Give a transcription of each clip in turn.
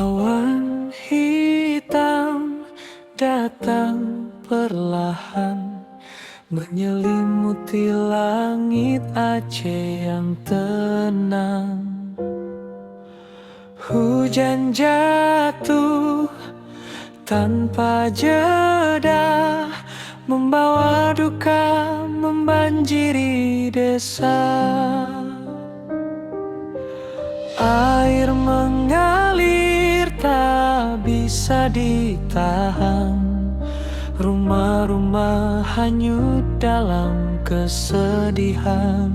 Awan hitam datang perlahan, menyelimuti langit Aceh yang tenang. Hujan jatuh tanpa jeda, membawa duka membanjiri desa. Air mengalir tak bisa ditahan, rumah-rumah hanyut dalam kesedihan.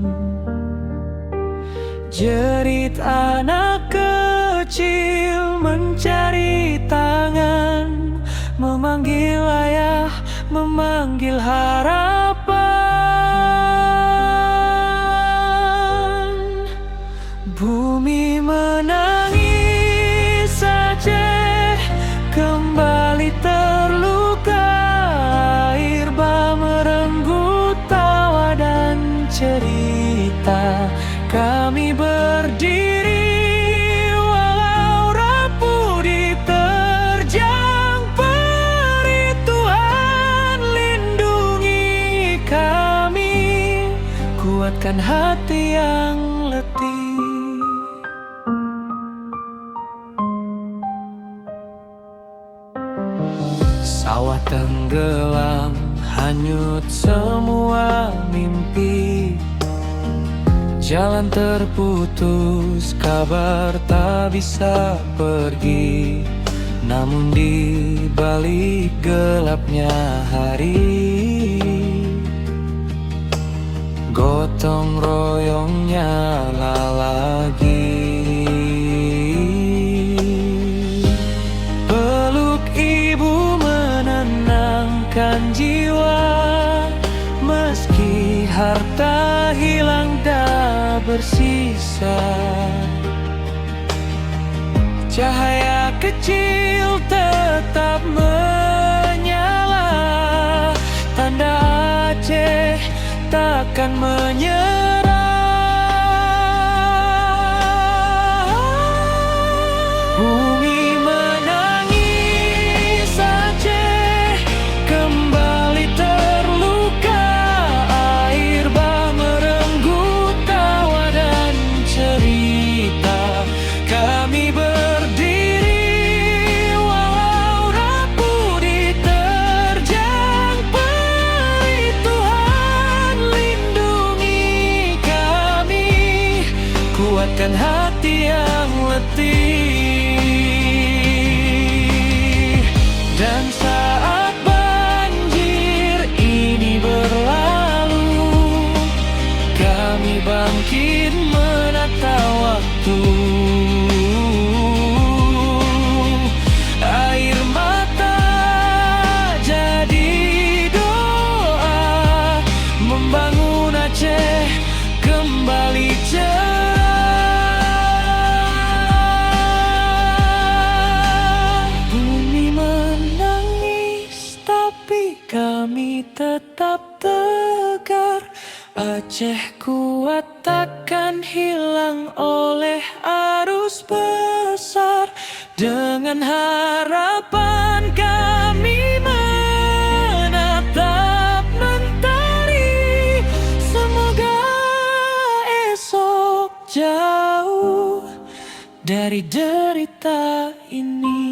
Jerit anak kecil mencari tangan, memanggil ayah, memanggil harapan. Bumi menangis, Aceh kembali terluka. Air bah merenggut tawa dan cerita. Kami berdiri walau rapuh diterjang peri. Tuhan lindungi kami, kuatkan hati yang letih. Sawah tenggelam, hanyut semua mimpi. Jalan terputus, kabar tak bisa pergi. Namun di balik gelapnya hari, gotong royong nyala lagi. Peluk ibu menenangkan jiwa, meski harta hilang tak bersisa. Cahaya kecil tetap menyala, tanda Aceh takkan menyerah. Bumi menangis, Aceh kembali terluka. Air bah merenggut tawa dan cerita. Kami berdiri walau rapuh diterjang peri. Tuhan lindungi kami, kuatkan hati yang letih. Dan saat banjir ini berlalu, kami bangkit menata waktu. Air mata jadi doa, membangun Aceh kembali cerah. Bumi menangis, tapi kami tetap tegar. Aceh kuat takkan hilang oleh arus besar. Dengan harapan kami menatap mentari. Semoga esok jauh dari derita ini.